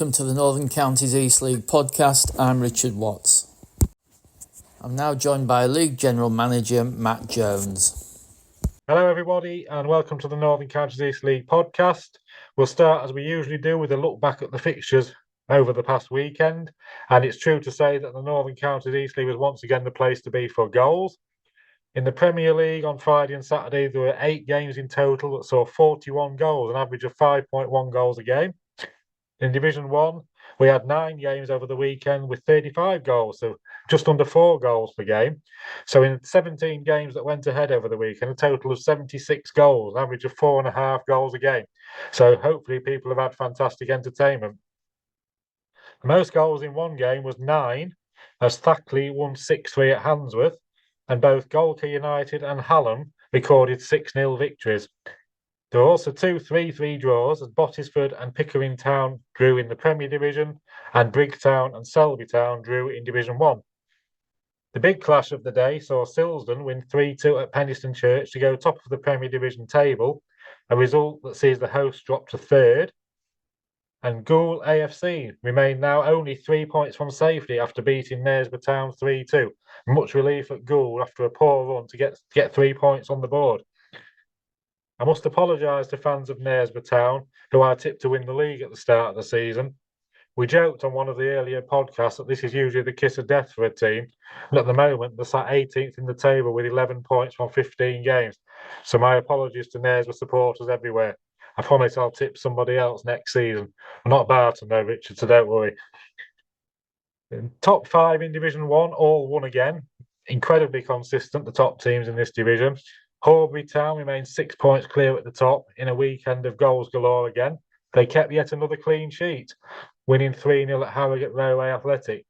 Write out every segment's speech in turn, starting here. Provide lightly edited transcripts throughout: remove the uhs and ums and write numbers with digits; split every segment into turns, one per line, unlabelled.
welcome to the Northern Counties East League podcast. I'm Richard Watts. I'm now joined by League General Manager Matt Jones.
Hello everybody and welcome to the Northern Counties East League podcast. We'll start as we usually do with a look back at the fixtures over the past weekend, and it's true to say that the Northern Counties East League was once again the place to be for goals. In the Premier League on Friday and Saturday there were 8 games in total that saw 41 goals, an average of 5.1 goals a game. In Division 1, we had 9 games over the weekend with 35 goals, so just under 4 goals per game. So in 17 games that went ahead over the weekend, a total of 76 goals, an average of 4.5 goals a game. So hopefully people have had fantastic entertainment. The most goals in one game was 9, as Thackley won 6-3 at Handsworth, and both Golker United and Hallam recorded 6-0 victories. There were also 2 3-3 draws as Bottisford and Pickering Town drew in the Premier Division and Brigtown and Selby Town drew in Division 1. The big clash of the day saw Silsden win 3-2 at Penistone Church to go top of the Premier Division table, a result that sees the hosts drop to 3rd. And Goole AFC remain now only 3 points from safety after beating Knaresborough Town 3-2. Much relief at Goole after a poor run to get 3 points on the board. I must apologise to fans of Knaresborough Town, who I tipped to win the league at the start of the season. We joked on one of the earlier podcasts that this is usually the kiss of death for a team, and at the moment they're sat 18th in the table with 11 points from 15 games. So my apologies to Knaresborough supporters everywhere. I promise I'll tip somebody else next season. I'm not Barton though, Richard, so don't worry. Top 5 in Division 1 all won again. Incredibly consistent, the top teams in this division. Horbury Town remained 6 points clear at the top in a weekend of goals galore again. They kept yet another clean sheet, winning 3-0 at Harrogate Railway Athletic.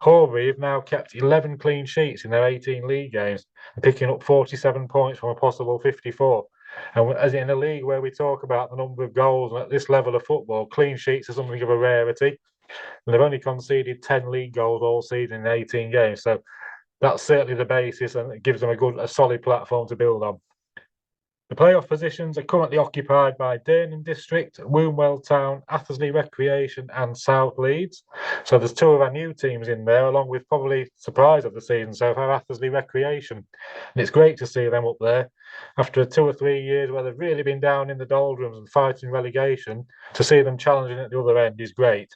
Horbury have now kept 11 clean sheets in their 18 league games, picking up 47 points from a possible 54. And as in a league where we talk about the number of goals, and at this level of football, clean sheets are something of a rarity. And they've only conceded 10 league goals all season in 18 games. So that's certainly the basis, and it gives them a solid platform to build on. The playoff positions are currently occupied by Durham District, Wombwell Town, Athersley Recreation and South Leeds. So there's 2 of our new teams in there, along with probably surprise of the season so far, Athersley Recreation. And it's great to see them up there. After 2 or 3 years where they've really been down in the doldrums and fighting relegation, to see them challenging at the other end is great.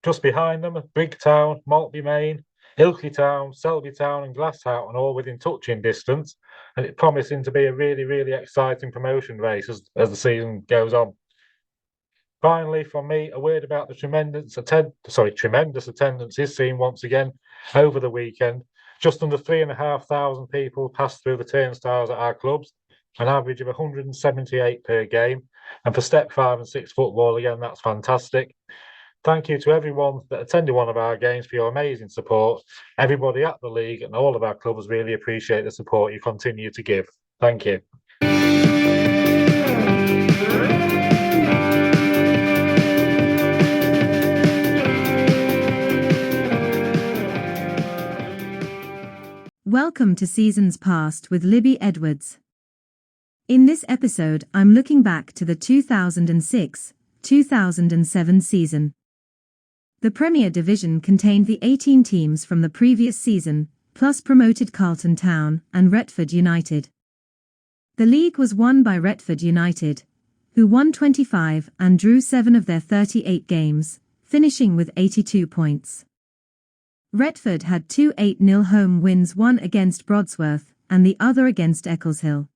Just behind them, Brigtown, Maltby Main, Ilkley Town, Selby Town and Glasstown all within touching distance, and it's promising to be a really, really exciting promotion race as the season goes on. Finally, from me, a word about the tremendous attendance is seen once again over the weekend. Just under 3,500 people passed through the turnstiles at our clubs, an average of 178 per game, and for Step 5 and 6 football, again, that's fantastic. Thank you to everyone that attended one of our games for your amazing support. Everybody at the league and all of our clubs really appreciate the support you continue to give. Thank you.
Welcome to Seasons Past with Libby Edwards. In this episode, I'm looking back to the 2006-2007 season. The Premier Division contained the 18 teams from the previous season, plus promoted Carlton Town and Retford United. The league was won by Retford United, who won 25 and drew 7 of their 38 games, finishing with 82 points. Retford had 2 8-0 home wins, one against Brodsworth and the other against Eccleshill.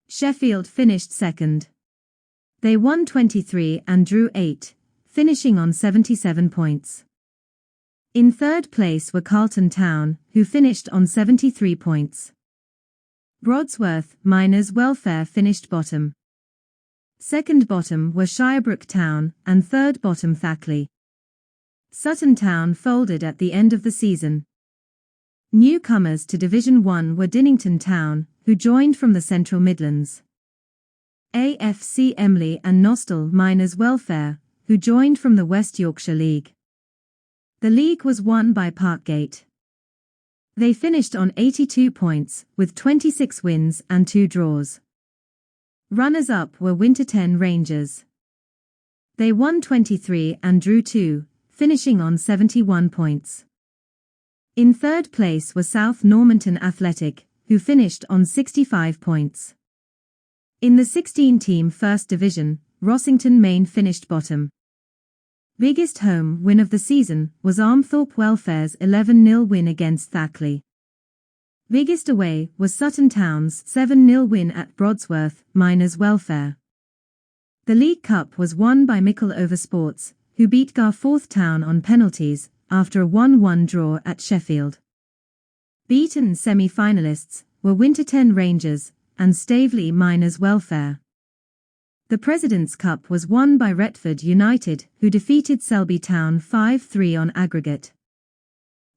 Sheffield finished second. They won 23 and drew 8. Finishing on 77 points. In third place were Carlton Town, who finished on 73 points. Brodsworth Miners' Welfare finished bottom. Second bottom were Shirebrook Town, and third bottom Thackley. Sutton Town folded at the end of the season. Newcomers to Division 1 were Dinnington Town, who joined from the Central Midlands. AFC Emley and Nostell Miners' Welfare, who joined from the West Yorkshire League. The league was won by Parkgate. They finished on 82 points, with 26 wins and 2 draws. Runners-up were Winterton Rangers. They won 23 and drew 2, finishing on 71 points. In third place was South Normanton Athletic, who finished on 65 points. In the 16-team First Division, Rossington Main finished bottom. Biggest home win of the season was Armthorpe Welfare's 11-0 win against Thackley. Biggest away was Sutton Town's 7-0 win at Broadsworth Miners Welfare. The League Cup was won by Mickle Over Sports, who beat Garforth Town on penalties after a 1-1 draw at Sheffield. Beaten semi-finalists were Winterton Rangers and Staveley Miners Welfare. The President's Cup was won by Retford United, who defeated Selby Town 5-3 on aggregate.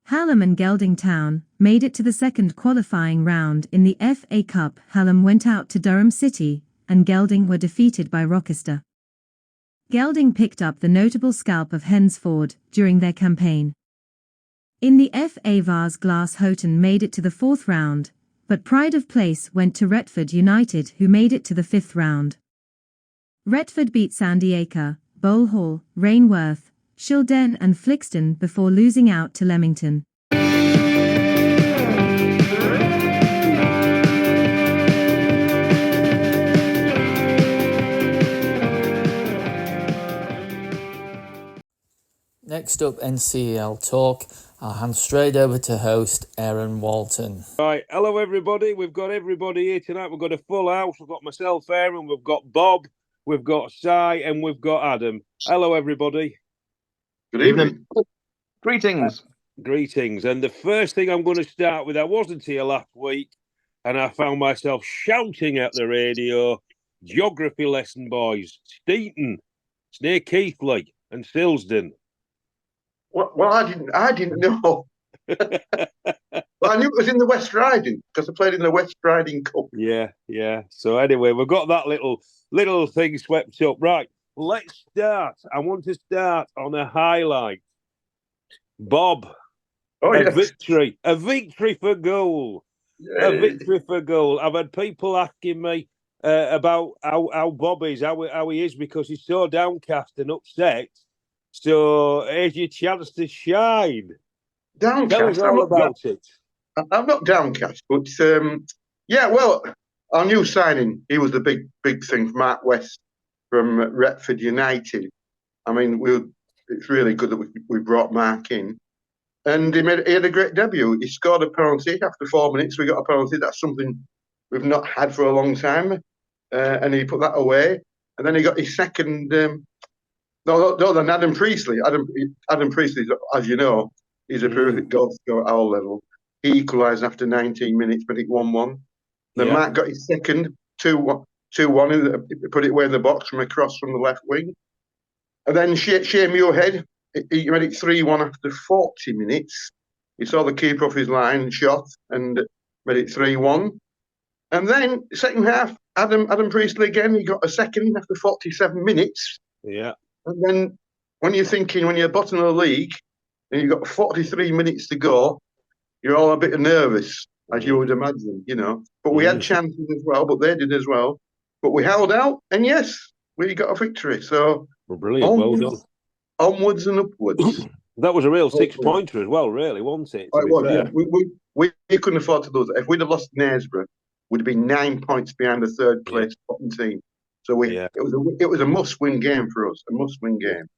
Hallam and Gelding Town made it to the second qualifying round in the FA Cup. Hallam went out to Durham City, and Gelding were defeated by Rochester. Gelding picked up the notable scalp of Hensford during their campaign. In the FA Vase Glass, Houghton made it to the fourth round, but pride of place went to Retford United, who made it to the fifth round. Retford beat Sandy Acre, Bowl Hall, Rainworth, Shildene and Flixton before losing out to Leamington.
Next up, NCEL talk. I'll hand straight over to host Aaron Walton.
Right, hello everybody. We've got everybody here tonight. We've got a full house. We've got myself, Aaron. We've got Bob. We've got Si, and we've got Adam. Hello everybody.
Good evening. Greetings.
Greetings. And the first thing I'm going to start with, I wasn't here last week, and I found myself shouting at the radio, geography lesson, boys. Steeton, it's near Keighley and Silsden.
Well, I didn't know. Well, I knew it was in the West Riding because I played in the West Riding Cup.
Yeah. So anyway, we've got that little thing swept up. Right, let's start. I want to start on a highlight. Bob, victory. A victory for goal.
Yay.
A victory for goal. I've had people asking me about how Bob is, how he is, because he's so downcast and upset. So here's your chance to shine.
Downcast.
Tell us all about it.
I'm not downcast, but well, our new signing, he was the big thing for Mark West from Retford United. I mean, it's really good that we brought Mark in. And he had a great debut. He scored a penalty after 4 minutes. We got a penalty. That's something we've not had for a long time. And he put that away. And then he got his second... No, then Adam Priestley. Adam Priestley, as you know, he's a terrific goal scorer at our level. He equalised after 19 minutes, but it 1-1. Then Mark got his second, 2-1, put it away in the box from across from the left wing. And then Shane Muirhead, he made it 3-1 after 40 minutes. He saw the keeper off his line, shot, and made it 3-1. And then, second half, Adam Priestley again, he got a second after 47 minutes.
Yeah.
And then when you're bottom of the league and you've got 43 minutes to go, you're all a bit nervous, as you would imagine, you know. But we had chances as well, but they did as well. But we held out, and yes, we got a victory. So
brilliant, well done.
Onwards and upwards.
That was a real 6-pointer as well, really, wasn't it?
It was, yeah. We couldn't afford to lose it. If we'd have lost Knaresborough, we'd have been 9 points behind the third place bottom team. So it was a must-win game for us, a must-win game.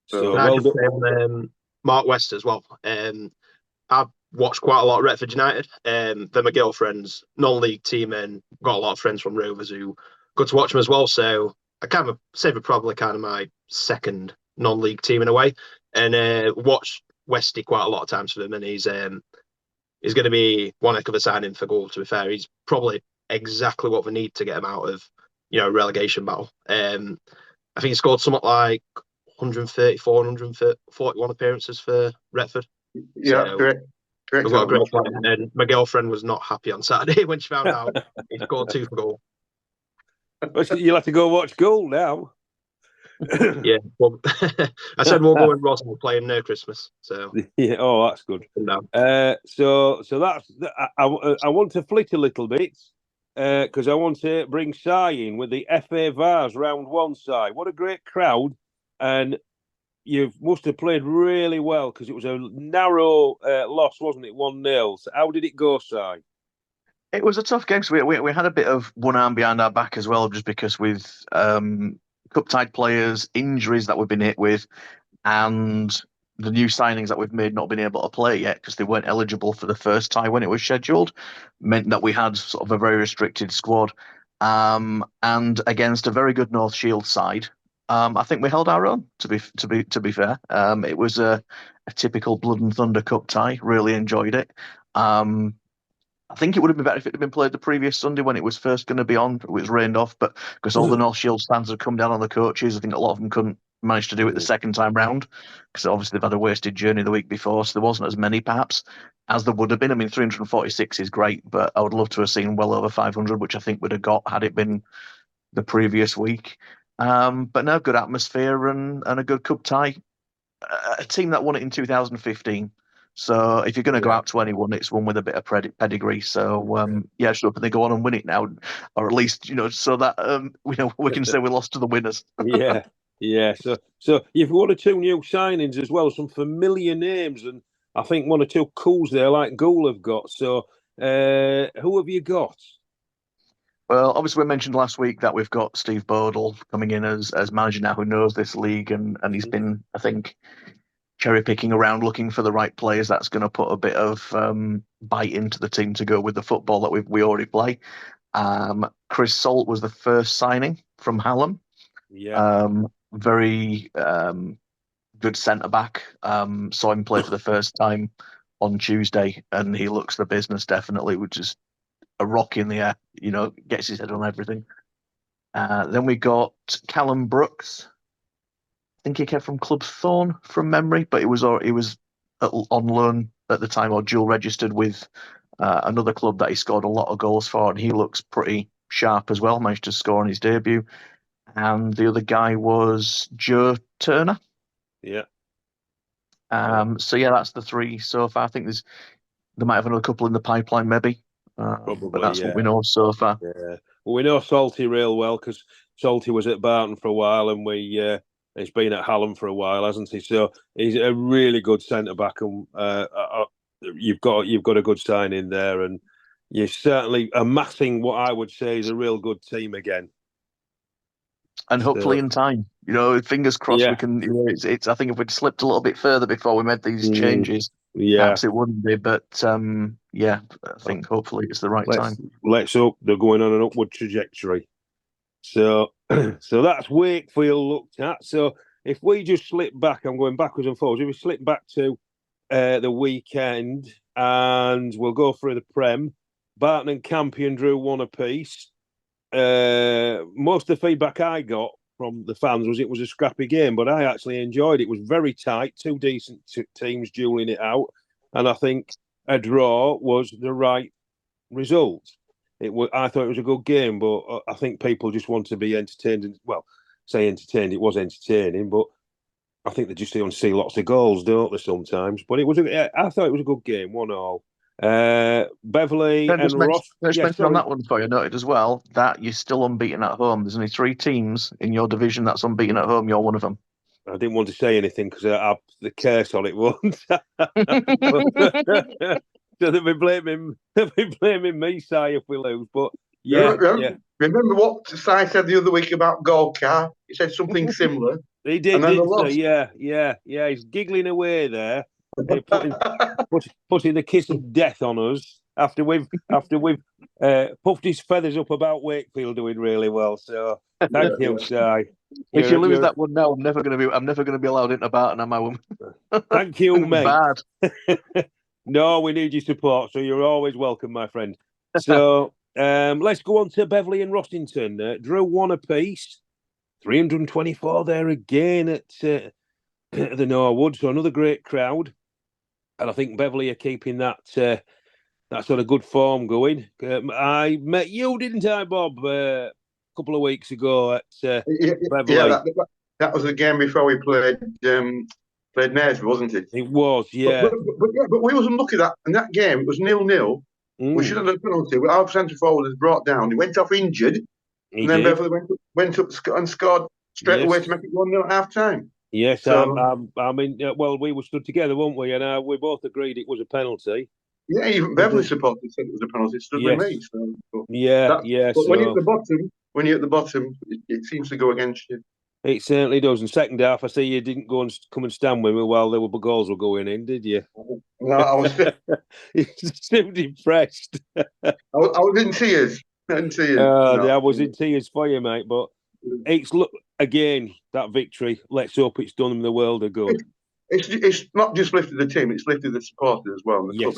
So well done. Mark West as well. I've watched quite a lot of Retford United. They're my girlfriend's non-league team, and got a lot of friends from Rovers who got to watch them as well. So I kind of say they're probably kind of my second non-league team in a way, and watched Westy quite a lot of times for them. And he's going to be one heck of a signing for goal. To be fair, he's probably exactly what we need to get him out of relegation battle. I think he scored something like 134, 141 appearances for Retford.
Yeah,
so,
great.
We've got a great player. And my girlfriend was not happy on Saturday when she found out he scored 2 for goal.
You'll have to go watch goal now.
Yeah, well, I said we'll go in Ross and we'll play near Christmas. So
yeah, that's good.
No.
So that's I want to flit a little bit. Because I want to bring Si in with the FA Vars round 1 side. What a great crowd and you must have played really well because it was a narrow loss, wasn't it? 1-0. So how did it go, Si?
It was a tough game. So we had a bit of one arm behind our back as well, just because with cup-tied players, injuries that we've been hit with, and the new signings that we've made not been able to play yet because they weren't eligible for the first tie when it was scheduled, meant that we had sort of a very restricted squad. And against a very good North Shield side, I think we held our own. To be fair, it was a typical Blood and Thunder Cup tie. Really enjoyed it. I think it would have been better if it had been played the previous Sunday when it was first going to be on. It was rained off, but because all the North Shield fans had come down on the coaches, I think a lot of them couldn't manage to do it the second time round because obviously they've had a wasted journey the week before, so there wasn't as many perhaps as there would have been. I mean, 346 is great, but I would love to have seen well over 500, which I think would have got had it been the previous week. But no, good atmosphere and a good cup tie. A team that won it in 2015. So if you're going to go out to anyone, it's one with a bit of pedigree. So yeah, sure, but they go on and win it now, or at least so that we can say we lost to the winners.
Yeah. So you've got 2 new signings as well, some familiar names, and I think 1 or 2 cools there, like Gould have got. So who have you got?
Well, obviously we mentioned last week that we've got Steve Boyle coming in as manager now, who knows this league, and he's been, I think, cherry picking around looking for the right players that's going to put a bit of bite into the team to go with the football that we already play. Chris Salt was the first signing from Hallam.
Yeah.
Very good centre back. Saw him play for the first time on Tuesday, and he looks the business definitely, which is a rock in the air. Gets his head on everything. Then we got Callum Brooks. I think he came from Club Thorn from memory, but he was on loan at the time or dual registered with another club that he scored a lot of goals for, and he looks pretty sharp as well. Managed to score on his debut. And the other guy was Joe Turner.
Yeah.
So yeah, that's the 3 so far. I think they might have another couple in the pipeline, maybe.
Probably,
but that's what we know so far.
Yeah. Well, we know Salty real well because Salty was at Barton for a while, and he's been at Hallam for a while, hasn't he? So he's a really good centre back, and you've got a good sign in there, and you're certainly amassing what I would say is a real good team again.
And hopefully in time, fingers crossed we can. It's. I think if we'd slipped a little bit further before we made these changes, perhaps it wouldn't be. But I think hopefully it's the right time.
Let's hope they're going on an upward trajectory. So that's Wakefield looked at. So if we just slip back, I'm going backwards and forwards. If we slip back to the weekend, and we'll go through the Prem. Barton and Campion drew 1 apiece. Most of the feedback I got from the fans was it was a scrappy game, but I actually enjoyed it. It was very tight, 2 decent teams dueling it out, and I think a draw was the right result. I thought it was a good game, but I think people just want to be entertained. And say entertained, it was entertaining, but I think they just want to see lots of goals, don't they? Sometimes, but I thought it was a good game, 1-1. Beverley and Ross.
Mention on that one for you, noted as well that you're still unbeaten at home. There's only 3 teams in your division that's unbeaten at home. You're one of them.
I didn't want to say anything because I have the curse on it once. So they'll be blaming me, Si, if we lose. But
remember what Si said the other week about Golkar? He said something similar.
He did, didn't he? Yeah. He's giggling away there. Putting the kiss of death on us after we've puffed his feathers up about Wakefield doing really well. So thank you, Si.
If you lose that one now, I'm never going to be allowed into Barton, am I?
Thank you, mate.
Bad.
No, we need your support, so you're always welcome, my friend. So let's go on to Beverley and Rossington. Drew 1 apiece, 324 there again at the Norwood. So another great crowd. And I think Beverley are keeping that sort of good form going. I met you, didn't I, Bob, a couple of weeks ago at Beverley?
Yeah, that was the game before we played Knaresborough, wasn't it?
It was, yeah.
But we wasn't lucky that in that game. It was 0-0. We should have had a penalty. Our centre forward was brought down. He went off injured, and then Beverley went up and scored straight away to make it 1-0 at half time.
Yes,
So,
I mean, well, we were stood together, weren't we? And we both agreed it was a penalty.
yeah, even Beverly supporters said it was a penalty. It stood with me. So,
yeah.
But when you're
So
at the bottom, it seems to go against you.
it certainly does. And second half, I see you didn't go and come and stand with me while the goals were going in, did you?
No, I was
You seemed impressed.
I was in tears. In tears.
I was in tears for you, mate. But it's look again that victory. Let's hope it's done them the world of good.
It's not just lifted the team; it's lifted the supporters as well. The club.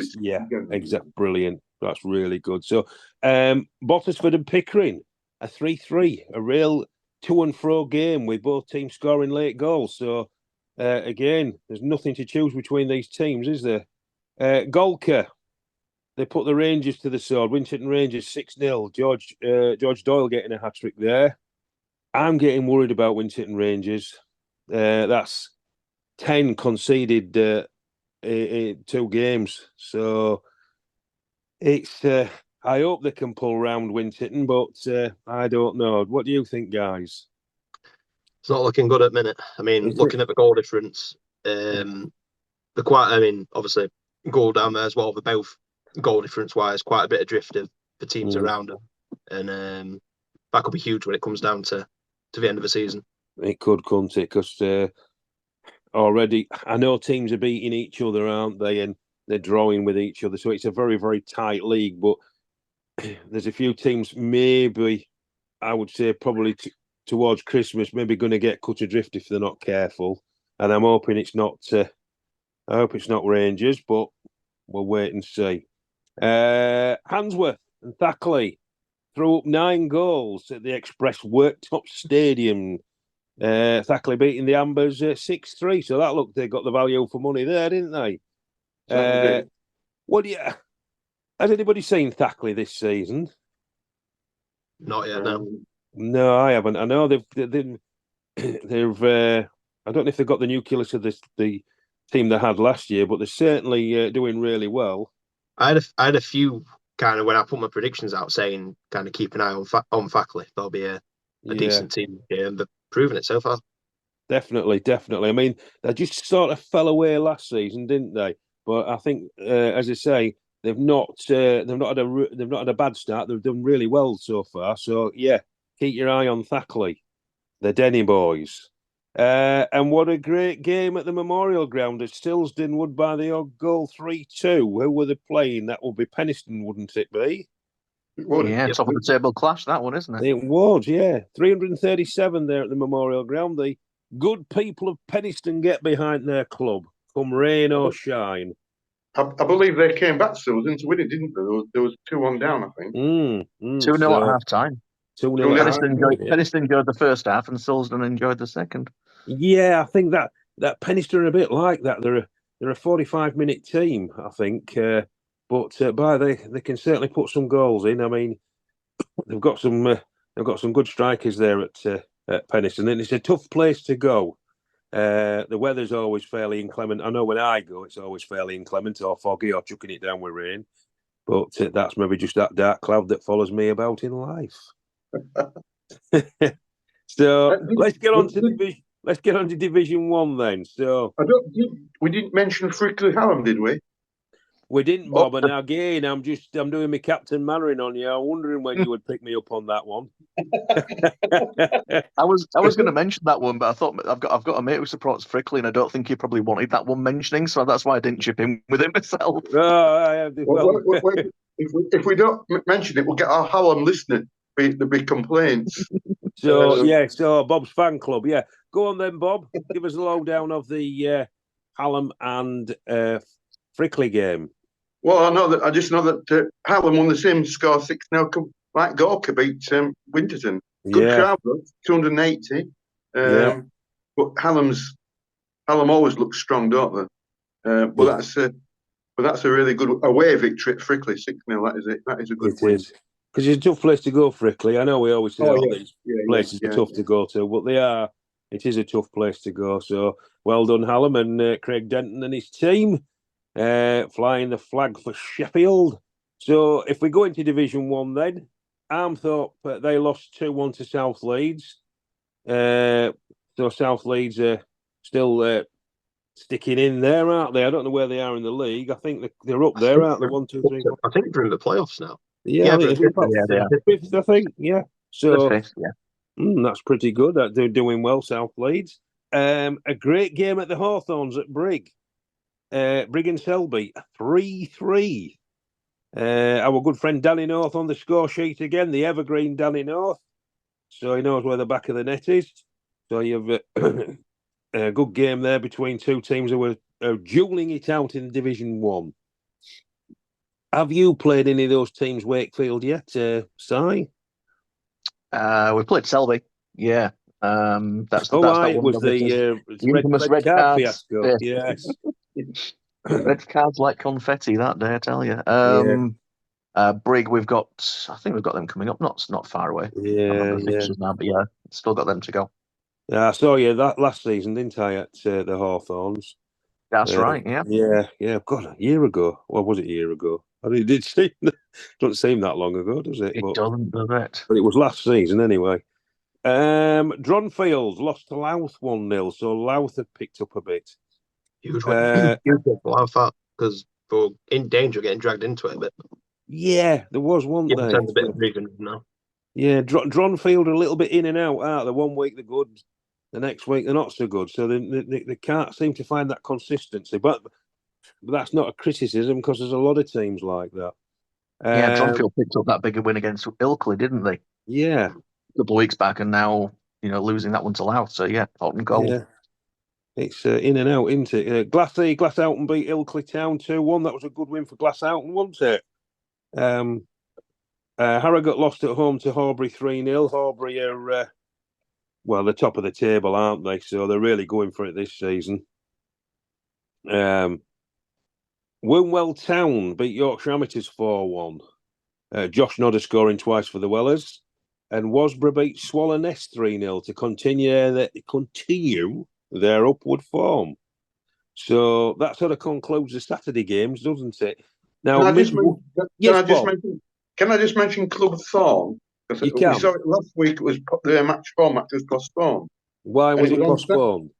Exactly. Brilliant. That's really good. So, Bottisford and Pickering, a 3-3, a real to and fro game with both teams scoring late goals. So, again, there's nothing to choose between these teams, is there? Golka, they put the Rangers to the sword. Winterton Rangers 6-0. George Doyle getting a hat trick there. I'm getting worried about Winterton Rangers. That's 10 conceded in 2 games. So it's. I hope they can pull round Winterton, but I don't know. What do you think, guys?
It's not looking good at the minute. I mean, looking at the goal difference, obviously goal down there as well. They're both goal difference wise quite a bit of drift of the teams around them, and that could be huge when it comes down to the end of the season.
It could, couldn't it? Because already I know teams are beating each other, aren't they? And they're drawing with each other, so it's a very, very tight league. But there's a few teams, maybe I would say probably towards Christmas, maybe going to get cut adrift if they're not careful. And I'm hoping it's not. I hope it's not Rangers, but we'll wait and see. Handsworth and Thackley threw up 9 goals at the Express Worktop Stadium. Thackley beating the Ambers 6-3, so that looked they got the value for money there, didn't they? What do you? Has anybody seen Thackley this season?
Not yet, no.
No, I haven't. I know they've I don't know if they've got the nucleus of the team they had last year, but they're certainly doing really well.
I had a few kind of when I put my predictions out saying kind of keep an eye on Thackley. They'll be a decent team, and they've proven it so far.
Definitely. I mean, they just sort of fell away last season, didn't they? But I think, as I say, they've not had a bad start. They've done really well so far. So yeah, keep your eye on Thackley, the Denny boys. And what a great game at the Memorial Ground at Stilsden Wood by the odd goal 3-2. Who were they playing? That would be Penistone, wouldn't it be?
Yeah, top of the table clash, that one, isn't it?
It was, yeah. 337 there at the Memorial Ground. The good people of Penistone get behind their club, come rain or shine.
I believe they came back still to win it, didn't they? There was 2-1 down, I think.
2-0 at half time. Penistone enjoyed the first half and Stilsden enjoyed the second.
Yeah, I think that Penistone are a bit like that. They're a 45-minute team, I think. But they can certainly put some goals in. I mean, they've got some good strikers there at Penistone, and it's a tough place to go. The weather's always fairly inclement. I know when I go, it's always fairly inclement or foggy or chucking it down with rain. But that's maybe just that dark cloud that follows me about in life. So let's get on to Division 1 then. So
we didn't mention Frickley Hallam, did we?
We didn't, Bob. And again, I'm doing my Captain Marin on you. I'm wondering when you would pick me up on that one.
I was going to mention that one, but I thought I've got a mate who supports Frickley, and I don't think he probably wanted that one mentioning, so that's why I didn't chip in with it myself.
If we don't mention it, we'll get our Hallam listening. There'll be complaints.
So Bob's fan club. Yeah, go on then, Bob. Give us a lowdown of the Hallam and Frickley game.
Well, I just know that Hallam won the same score 6-0. Like Gorka beat Winterton. Good crowd, 280. But Hallam always looks strong, don't they? But that's a really good away victory at Frickley, 6-0. That is a good win.
Because it's a tough place to go, Frickley. I know we always say these places are tough to go to, but they are. It is a tough place to go. So well done, Hallam and Craig Denton and his team, flying the flag for Sheffield. So if we go into Division 1 then, Armthorpe, they lost 2-1 to South Leeds. So South Leeds are still sticking in there, aren't they? I don't know where they are in the league. I think they're up there, aren't they? 1, 2, 3, 4.
I think they're in the playoffs now.
Yeah, I think
they're
about
yeah, they are.
fifth, I think. Yeah. So
Fifth, yeah.
that's pretty good. They're doing well, South Leeds. A great game at the Hawthorns at Brig. Brig and Selby, 3-3. Our good friend Danny North on the score sheet again, the evergreen Danny North. So he knows where the back of the net is. So you've a good game there between two teams who were duelling it out in Division 1. Have you played any of those teams, Wakefield, yet, Si?
We played Selby. Yeah. That's
It
that
was
one.
the
Infamous
red card
cards.
fiasco.
Yeah.
Yes.
Red cards like confetti that day, I tell you. Brig, I think we've got them coming up. Not far away. I
Yeah,
remember the fixtures now, but yeah, still got them to go.
Yeah, I saw you that last season, didn't I, at the Hawthorns?
That's right. Yeah.
Yeah. God, a year ago. Well, was it a year ago? I mean, it did seem doesn't seem that long ago, does it?
It doesn't, does it?
But it was last season anyway. Dronfield lost to Louth 1-0, so Louth have picked up a bit.
Huge win. Huge win for Louth, because they're in danger of getting dragged into it a bit.
Yeah, there was one
Yeah,
day.
a bit of reason now.
Yeah, Dronfield are a little bit in and out, aren't they? 1 week they're good, the next week they're not so good. So they can't seem to find that consistency. But that's not a criticism, because there's a lot of teams like that.
Yeah, Dronfield picked up that bigger win against Ilkley, didn't they?
Yeah.
A couple of weeks back, and now, losing that one to Louth. So yeah, hot and cold.
Yeah. It's in and out, isn't it? Glasshoughton beat Ilkley Town 2-1. That was a good win for Glasshoughton, wasn't it? Harrogate lost at home to Horbury 3-0. Horbury are, the top of the table, aren't they? So they're really going for it this season. Woonwell Town beat Yorkshire Amateurs 4-1. Josh Nodder scoring twice for the Wellers. And Wasborough beat Swallow Nest 3-0 to continue their upward form. So that sort of concludes the Saturday games, doesn't it? Now,
can I just mention Club Thorn? Because we saw it last week. It was the match was postponed.
Why was it postponed?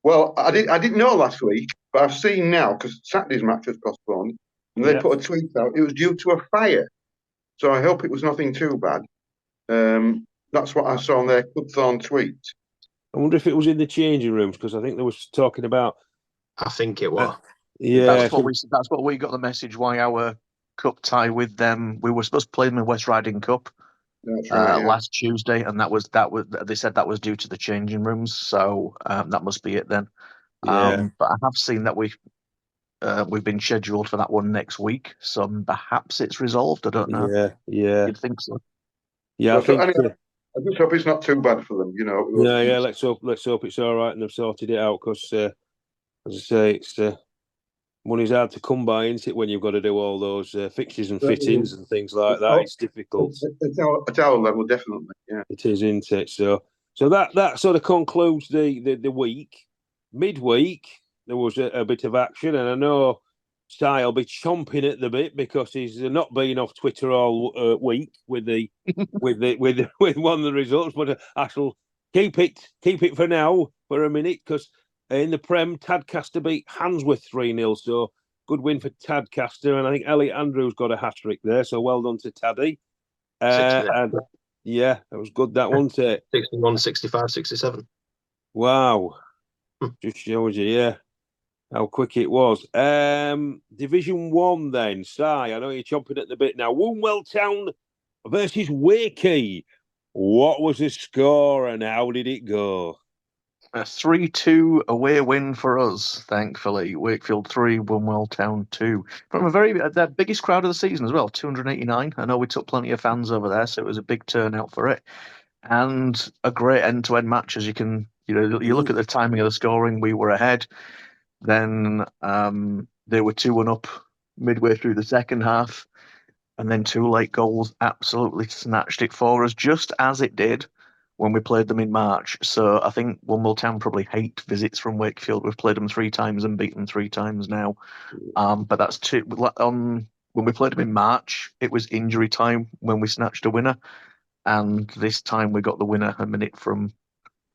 Well, I didn't know last week, but I've seen now, because Saturday's match was postponed, and they put a tweet out. It was due to a fire, so I hope it was nothing too bad. That's what I saw on their Club Thorn tweet.
I wonder if it was in the changing rooms, because I think they was talking about.
I think it was.
Yeah,
that's what we got the message. Why our cup tie with them? We were supposed to play them in the West Riding Cup last Tuesday, and that was they said that was due to the changing rooms. So that must be it then.
Yeah.
But I have seen that we've been scheduled for that one next week, so perhaps it's resolved. I don't know.
Yeah.
You'd think so.
Yeah, I think.
I just hope it's not too bad for them.
Yeah. Let's hope it's all right and they've sorted it out, because, as I say, it's money's hard to come by, isn't it? When you've got to do all those fixtures and fittings and things like that, it's difficult.
At our level, definitely. Yeah,
it is, isn't it? So that sort of concludes the week. Midweek, there was a bit of action, and I know Si will be chomping at the bit, because he's not been off Twitter all week with with one of the results. But I shall keep it for now for a minute, because in the Prem, Tadcaster beat Handsworth 3-0. So good win for Tadcaster, and I think Elliot Andrews got a hat trick there. So well done to Taddy. And yeah, that was good, that one.
61, 65, 67.
Wow. Just shows you, how quick it was. Division 1 then. Si, I know you're chomping at the bit now. Woonwell Town versus Wakey. What was the score and how did it go?
A 3-2 away win for us, thankfully. Wakefield 3, Woonwell Town 2. From the biggest crowd of the season as well, 289. I know we took plenty of fans over there, so it was a big turnout for it. And a great end-to-end match, as you can, you look at the timing of the scoring, we were ahead. Then they were 2-1 up midway through the second half. And then 2 late goals absolutely snatched it for us, just as it did when we played them in March. So I think Woonwell Town probably hate visits from Wakefield. We've played them 3 times and beaten them 3 times now. But that's 2. When we played them in March, it was injury time when we snatched a winner. And this time we got the winner a minute from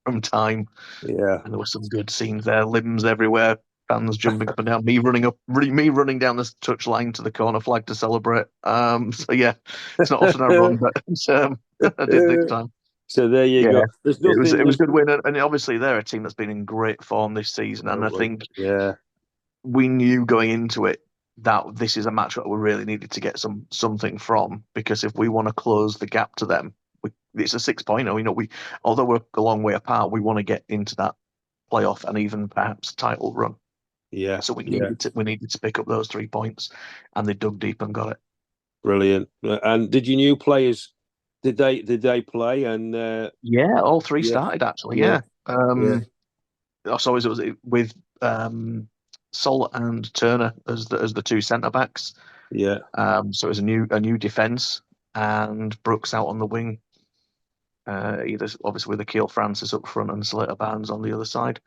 from time.
Yeah.
And there were some good scenes there, limbs everywhere, fans jumping up and down, me running down the touchline to the corner flag to celebrate. So yeah, it's not often I run, but I did this time.
So there you go. There's nothing.
It was a good win, and obviously they're a team that's been in great form this season, and I think we knew going into it that this is a match that we really needed to get something from, because if we want to close the gap to them, it's a 6-pointer. Although we're a long way apart, we want to get into that playoff and even perhaps title run.
Yeah.
So we needed to pick up those 3 points, and they dug deep and got it. Brilliant.
And did your new players? Did they play? And
yeah, all three started actually. Yeah. So it was with Sol and Turner as the two centre backs.
Yeah.
So it was a new defence, and Brooks out on the wing. Either obviously with Akil Francis up front and Slater Barnes on the other side.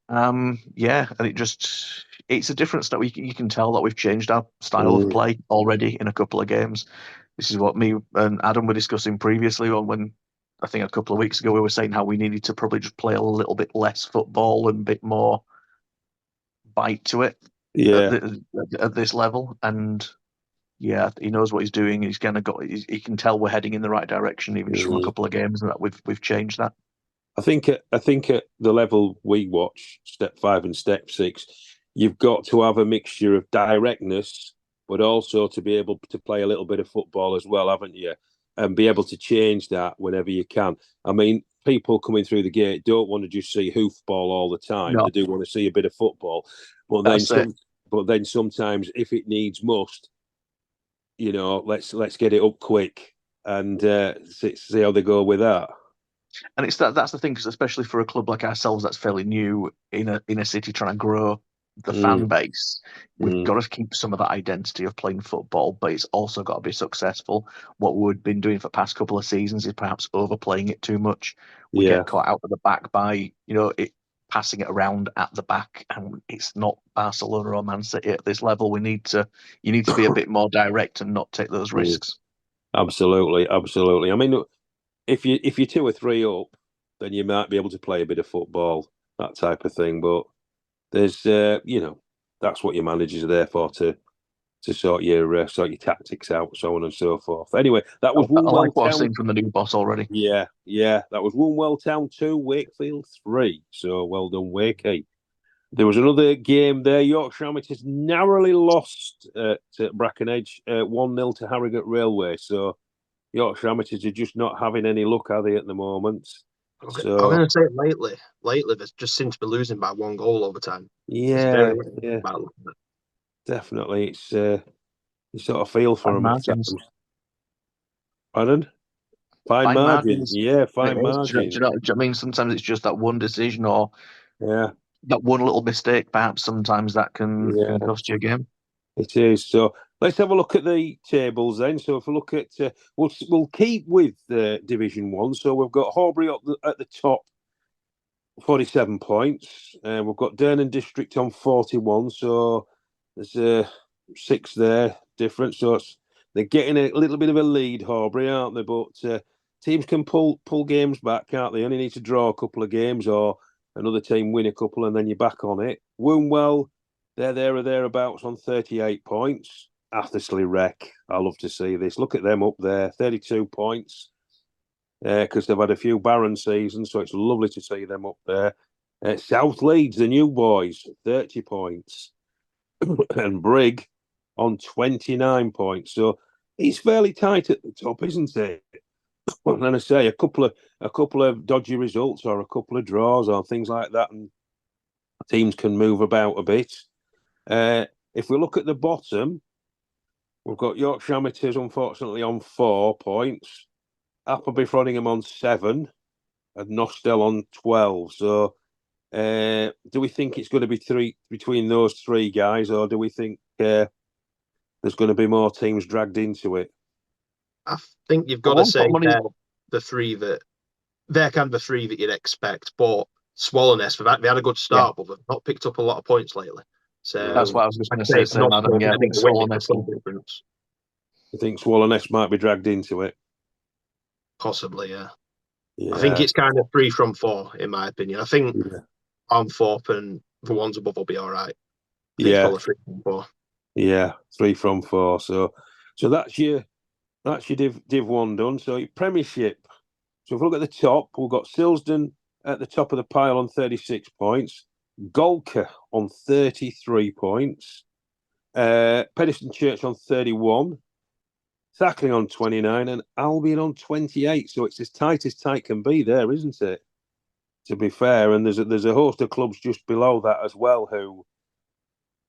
And it's a different style. You can tell that we've changed our style of play already in a couple of games. This is what me and Adam were discussing previously when I think a couple of weeks ago we were saying how we needed to probably just play a little bit less football and a bit more bite to it at this level. And yeah, he knows what he's doing. He can tell we're heading in the right direction, even just from a couple of games, and that we've changed that.
I think at the level we watch, step 5 and step 6, you've got to have a mixture of directness, but also to be able to play a little bit of football as well, haven't you? And be able to change that whenever you can. I mean, people coming through the gate don't want to just see hoofball all the time. No. They do want to see a bit of football. But then sometimes, if it needs must, let's get it up quick and see how they go with that.
And it's that's the thing, because especially for a club like ourselves that's fairly new in a city trying to grow the fan base, we've got to keep some of that identity of playing football, but it's also got to be successful. What we've been doing for the past couple of seasons is perhaps overplaying it too much. We get caught out of the back by passing it around at the back, and it's not Barcelona or Man City at this level. You need to be a bit more direct and not take those risks.
Absolutely. I mean, if you're 2 or 3 up, then you might be able to play a bit of football, that type of thing. But there's that's what your managers are there for, to sort your tactics out, so on and so forth. Anyway, that was
Woolwell Town. I've seen from the new boss already.
Yeah, that was Woolwell Town 2, Wakefield 3. So well done, Wakey. There was another game there. Yorkshire Amateurs narrowly lost to Brackenedge 1-0 to Harrogate Railway. So Yorkshire Amateurs are just not having any luck, are they, at the moment?
So, I'm going to say lately they just seem to be losing by 1 goal over time.
Yeah. Definitely. It's you sort of feel for them. Pardon? Fine margins. Yeah, fine margins.
Do you know what I mean? Sometimes it's just that one decision or that one little mistake, perhaps sometimes that can cost you a game.
It is. So let's have a look at the tables then. So if we look at, we'll keep with Division 1. So we've got Horbury at the top, 47 points. We've got Durnan District on 41. So there's 6 there different. So they're getting a little bit of a lead, Horbury, aren't they? But teams can pull games back, can't they? Only need to draw a couple of games or another team win a couple and then you're back on it. Wombwell, they're there or thereabouts on 38 points. Athersley Rec, I love to see this. Look at them up there, 32 points. Because they've had a few barren seasons, so it's lovely to see them up there. South Leeds, the new boys, 30 points. And Brig on 29 points. So it's fairly tight at the top, isn't it? And I say a couple of dodgy results or a couple of draws or things like that, and teams can move about a bit. If we look at the bottom, we've got Yorkshire Amateurs, unfortunately, on 4 points. Appleby Frodingham on 7 and Nostell on 12. So do we think it's going to be 3 between those 3 guys, or do we think there's going to be more teams dragged into it?
I think you've got to say they're the 3 they're kind of the 3 that you'd expect. But Swallowness, they had a good start, but they've not picked up a lot of points lately. So
that's what I was just going to say. I think Swallowness will difference.
I think Swallowness might be dragged into it.
Possibly, I think it's kind of 3 from 4, in my opinion. I think Armthorpe and the ones above will be all right. It's probably 3 from 4.
Yeah, 3 from 4. So that's your Div 1 done. So your Premiership. So if we look at the top, we've got Silsden at the top of the pile on 36 points, Golka on 33 points, Pedeston Church on 31, Thackling on 29, and Albion on 28. So it's as tight can be there, isn't it? To be fair, and there's a host of clubs just below that as well who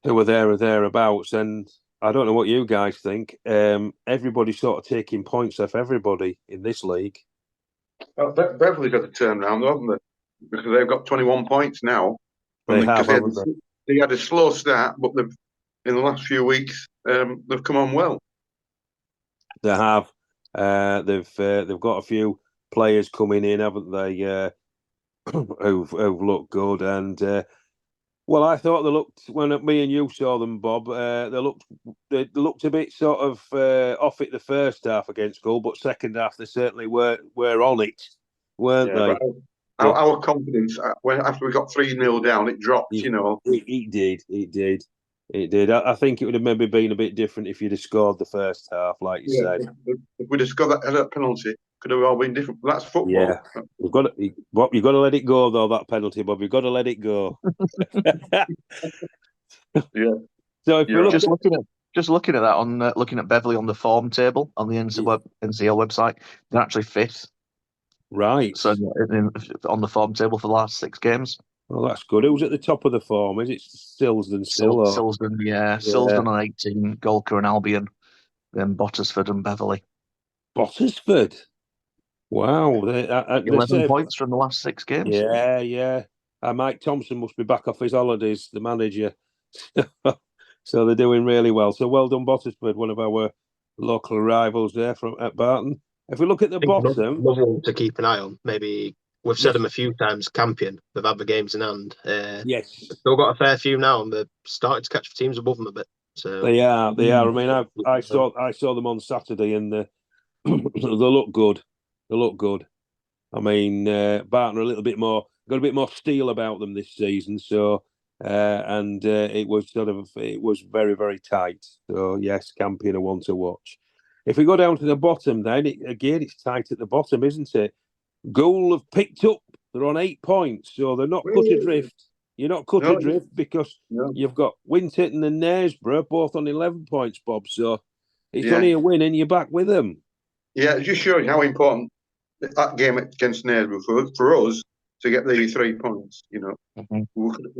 are there or thereabouts. And I don't know what you guys think. Everybody's sort of taking points off everybody in this league.
Well, Beverley got a turn round, haven't they? Because they've got 21 points now.
They have, haven't they?
They had a slow start, but in the last few weeks, they've come on well.
They have. They've got a few players coming in, haven't they? Who've looked good, and well, I thought they looked when me and you saw them, Bob. They looked a bit sort of off it the first half against Hull, but second half they certainly were on it, weren't they?
Our confidence after we got 3-0 down, it dropped.
It did. I think it would have maybe been a bit different if you'd have scored the first half, like you said.
If we'd have scored that penalty, could have all been different. That's football.
Yeah, you've got to let it go though. That penalty, Bob. You've got to let it go.
Yeah.
So if we're
just looking at that on looking at Beverley on the form table on the NCEL website, they're actually 5th.
Right.
So on the form table for the last 6 games.
Well, that's good. Who's at the top of the form? Is it Silsden still?
Silsden, yeah. Silsden on 18, Golka and Albion, then Bottisford and Beverley.
Bottisford? Wow.
11 points from the last 6 games.
Yeah. Mike Thompson must be back off his holidays, the manager. So they're doing really well. So well done, Bottisford, one of our local rivals there at Barton. If we look at the bottom...
Another to keep an eye on, maybe... We've said them a few times, Campion. They've had the games in hand.
Yes.
Still got a fair few now, and they're starting to catch teams above them a bit. So
They are. I mean, I saw them on Saturday, and they look good. I mean, Barton are a little bit more, got a bit more steel about them this season. So, it was very, very tight. So yes, Campion are one to watch. If we go down to the bottom, then it's tight at the bottom, isn't it? Goal have picked up. They're on 8 points, so they're not cut adrift. You're not cut adrift because you've got Winton and Knaresborough both on 11 points, Bob. So it's only a win and you're back with them. Yeah,
just showing how important that game against Knaresborough for us to get the 3 points. We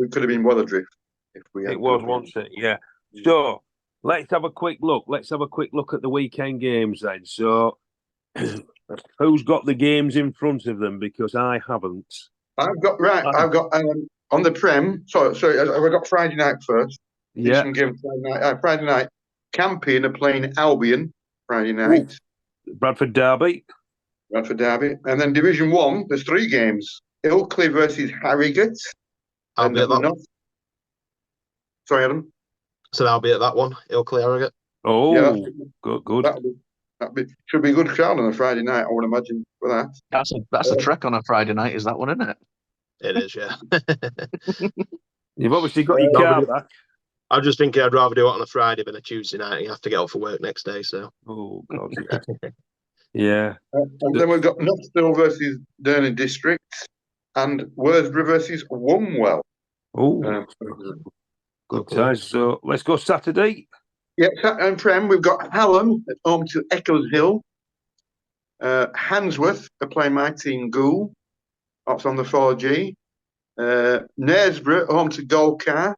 could have been well adrift if we had.
It was once, yeah. So let's have a quick look. Let's have a quick look at the weekend games then. So. Who's got the games in front of them? Because I haven't.
I've got on the Prem. Sorry, I've got Friday night first.
Yeah.
Friday night. Campion are playing Albion Friday night.
Bradford Derby.
And then Division 1, there's 3 games. Ilkley versus Harrogate.
I'll be at that one.
Sorry, Adam.
So I'll be at that one, Ilkley Harrogate.
Oh, yeah, good.
Should be a good crowd on a Friday night, I would imagine, for that.
That's a trek on a Friday night, is that one, isn't it?
It is, yeah.
You've obviously got your car back.
I'm just thinking I'd rather do it on a Friday than a Tuesday night. You have to get up for work next day, so.
Oh, God, yeah.
And then we've got Nottsville versus Durning District and Worsborough versus Womwell.
Oh, good times. So let's go Saturday.
Yeah, and Prem, we've got Hallam at home to Eccles Hill. Handsworth are playing my team, Goole. That's on the 4G. Knaresborough home to Golcar.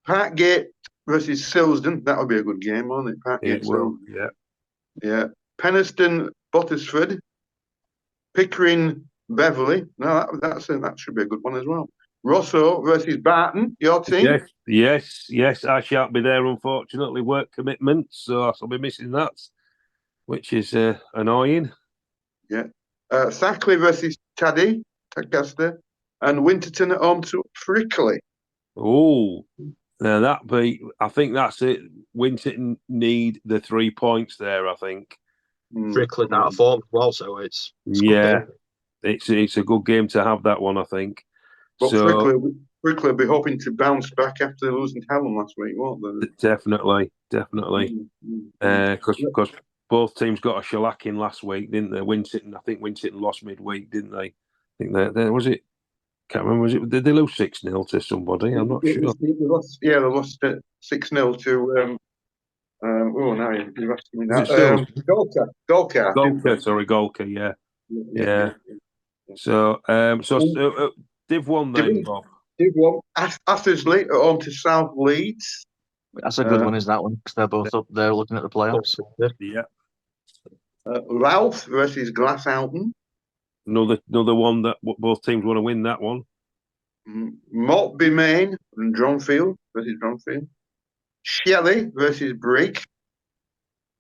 Parkgate versus Silsden. That'll be a good game, won't it? Parkgate.
It will,
yeah. Penistone, Bottisford. Pickering, Beverley. No, that should be a good one as well. Rosso versus Barton, your team?
Yes. I shan't be there, unfortunately. Work commitments, so I'll be missing that, which is annoying.
Yeah. Thackley versus Tadcaster, and Winterton at home to Frickley.
Oh, now I think that's it. Winterton need the 3 points there, I think.
Strickland out of form as well, so it's
yeah, it's a good game to have, that one, I think.
But
So
Frickley will be hoping to bounce back after losing to Hallam last week, won't they?
definitely,
Mm.
because both teams got a shellacking last week, didn't they? I think Winton lost midweek, didn't they? I think they was it. Can't remember. Did they lose 6-0 to somebody? I'm not sure.
They lost 6-0 to. Now you're asking me
Was
that.
it
Golkar.
Golka, yeah. Yeah. So, Div 1 then, Bob.
Div 1. Athersley at home to South Leeds.
That's a good one, is that one? Because they're both up there looking at the playoffs.
Yeah.
Louth versus Glassalton.
Another one that both teams want to win, that one.
Maltby Main and Dronfield versus Dronfield. Shelley versus Brigg.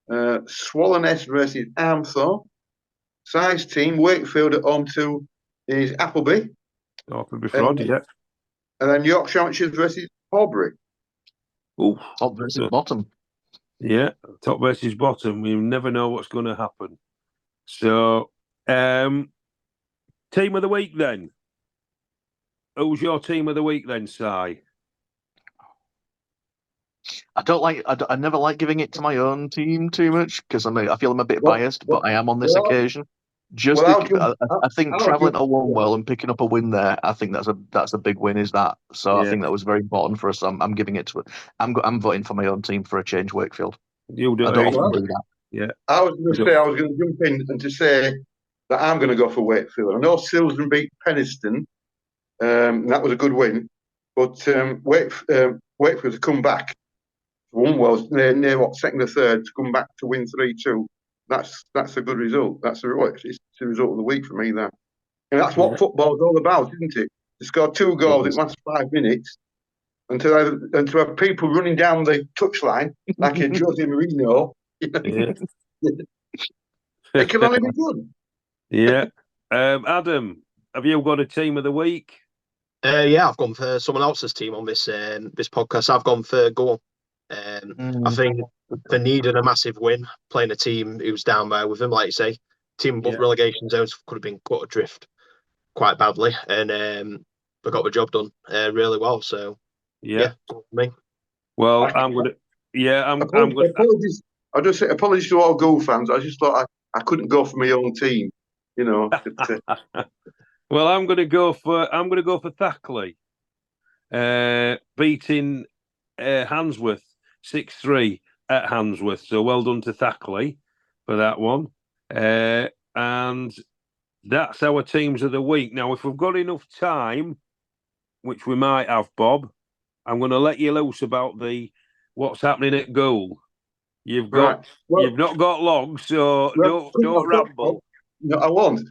Swallownest versus Armthorpe. Size team, Wakefield at home to is Appleby.
Appleby Fraud, yeah.
And then Yorkshire Archers versus Horbury.
Ooh,
top versus bottom.
Yeah, top versus bottom. You never know what's going to happen. So, team of the week then. Who's your team of the week then, Si?
I never like giving it to my own team too much because I feel I'm a bit biased, but I am on this occasion. I think travelling to Longwell and picking up a win there, I think that's a big win. Is that so? I think that was very important for us. I'm giving it to it. I'm voting for my own team for a change. Wakefield.
You do.
I don't often do that.
Yeah.
I was going to jump in and to say that I'm going to go for Wakefield. I know Silsden beat Penistone. That was a good win, but Wakefield to come back. One was near second or third to come back to win 3-2. That's a good result. It's the result of the week for me. That, and that's what football's all about, isn't it? To score 2 goals in the last 5 minutes, and to have people running down the touchline like a Jose Mourinho. It can only be good.
Yeah. Adam, have you got a team of the week?
Yeah, I've gone for someone else's team on this podcast. I've gone for Goal. I think they needed a massive win, playing a team who's down there with them, like you say. Team relegation zones could have been cut adrift quite badly, and they got the job done really well. So yeah, me.
Well, I'm gonna. Yeah, I'm gonna.
Apologies. I just say apologies to all Goal fans. I just thought I couldn't go for my own team. You know.
Well, I'm gonna go for Thackley, beating Handsworth 6-3 at Handsworth. So well done to Thackley for that one. And that's our teams of the week. Now, if we've got enough time, which we might have, Bob, I'm going to let you loose about what's happening at goal. You've not got long, so don't ramble.
No, I won't.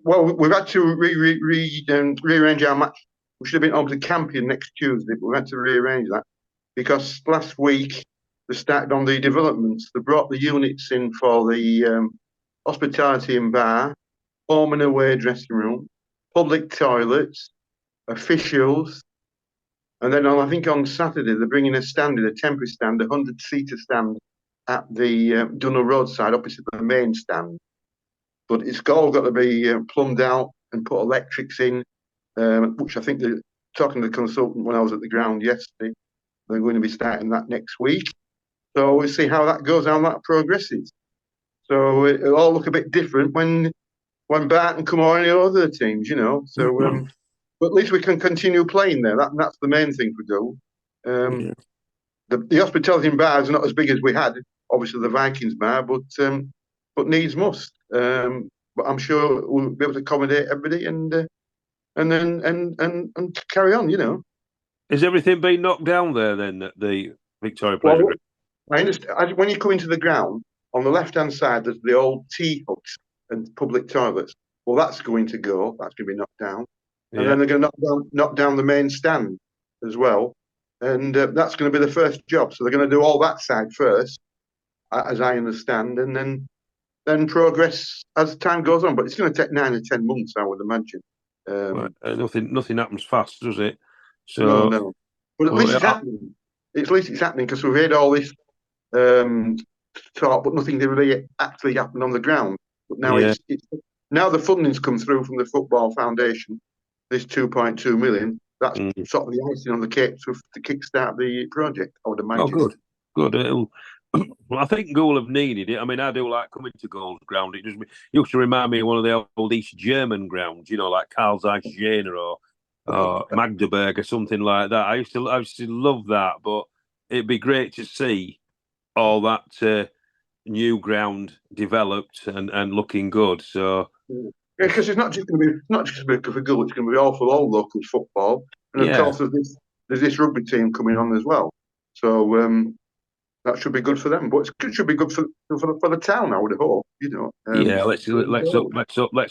Well, we've had to rearrange our match. We should have been on to Campion next Tuesday, but we had to rearrange that because last week they started on the developments. They brought the units in for the hospitality and bar, home and away dressing room, public toilets, officials, and then I think on Saturday they're bringing a temporary stand, a 100-seater stand at the Dunno roadside opposite the main stand. But it's all got to be plumbed out and put electrics in, which I think they're talking to the consultant when I was at the ground yesterday. They're going to be starting that next week. So we'll see how that goes, how that progresses. So it'll all look a bit different when Barton come or any other teams, you know. So, but at least we can continue playing there. That's the main thing for Goal. The hospitality and bar is not as big as we had, obviously the Vikings bar, but needs must. But I'm sure we'll be able to accommodate everybody and carry on, you know.
Has everything been knocked down there then at the Victoria Pleasure Ground?
I understand. When you come into the ground, on the left-hand side, there's the old tea huts and public toilets. Well, that's going to go. That's going to be knocked down. And then they're going to knock down the main stand as well. And that's going to be the first job. So they're going to do all that side first, as I understand, and then progress as time goes on. But it's going to take 9 or 10 months, I would imagine.
Nothing happens fast, does it? So
no. But at least it's happening. At least it's happening because we've had all this talk, but nothing really actually happened on the ground. But now
Yeah.
it's now the funding's come through from the Football Foundation, this 2.2 million. That's sort of the icing on the cake to kickstart the project, I would imagine.
Oh, good. It'll, well, I think Goal have needed it. I mean, I do like coming to Goal's ground. It used to remind me of one of the old East German grounds, like Karl Zeiss Jena or Magdeburg or something like that. I used to love that, but it'd be great to see all that new ground developed and looking good. So
because it's not just for Goal, it's going to be all for all local football, and of course there's this rugby team coming on as well. So that should be good for them, but it should be good for the town, I would hope.
Let's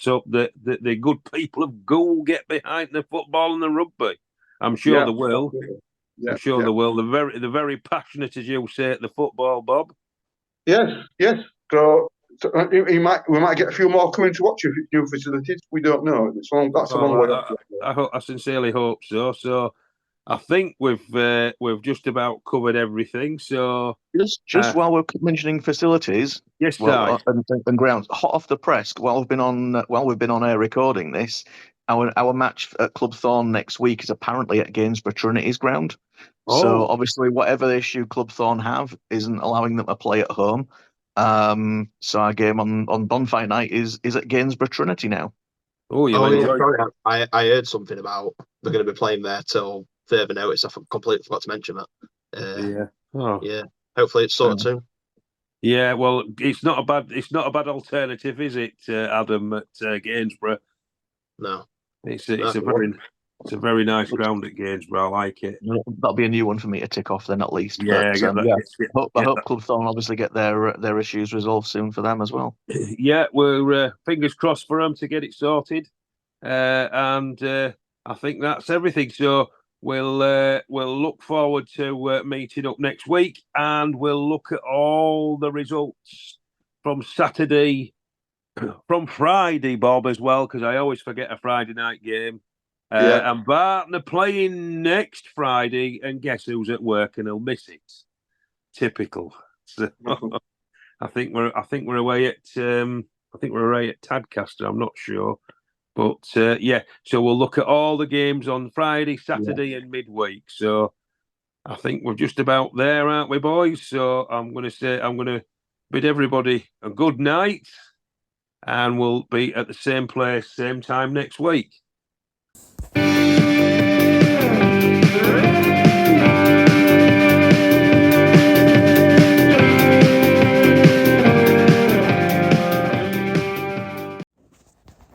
hope that the good people of Goal get behind the football and the rugby. I'm sure they will. I'm sure they will. They're very passionate, as you say, at the football, Bob.
Yes. So we might get a few more coming to watch new facilities. We don't know. That's a long way off.
I sincerely hope so. So I think we've just about covered everything. So
just while we're mentioning facilities,
yes,
and grounds, hot off the press. While we've been on air recording this, our match at Club Thorn next week is apparently at Gainsborough Trinity's ground. So obviously, whatever issue Club Thorn have isn't allowing them to play at home. So our game on Bonfire Night is at Gainsborough Trinity now.
I heard something about they're going to be playing there till further notice. I completely forgot to mention that. Yeah. Hopefully it's sorted soon.
Yeah, well, it's not a bad alternative, is it, Adam, at Gainsborough?
No,
it's a very nice ground at Gainsborough. I like it.
That'll be a new one for me to tick off then, at least.
Yeah,
I hope Club Thorn obviously get their issues resolved soon for them as well.
Yeah, we're fingers crossed for them to get it sorted, and I think that's everything. So we'll look forward to meeting up next week, and we'll look at all the results from Saturday, from Friday, Bob, as well, because I always forget a Friday night game. And Barton are playing next Friday, and guess who's at work and he'll miss it? Typical. So, I think we're away at Tadcaster. I'm not sure, but So we'll look at all the games on Friday, Saturday, and midweek. So I think we're just about there, aren't we, boys? So I'm going to bid everybody a good night, and we'll be at the same place, same time next week.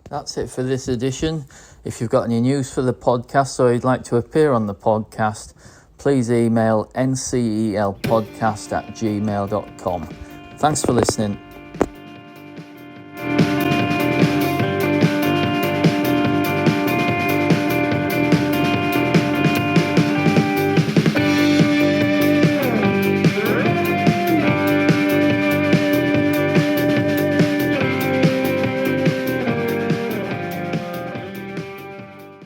That's it for this edition. If you've got any news for the podcast or you'd like to appear on the podcast, please email ncelpodcast@gmail.com. Thanks for listening.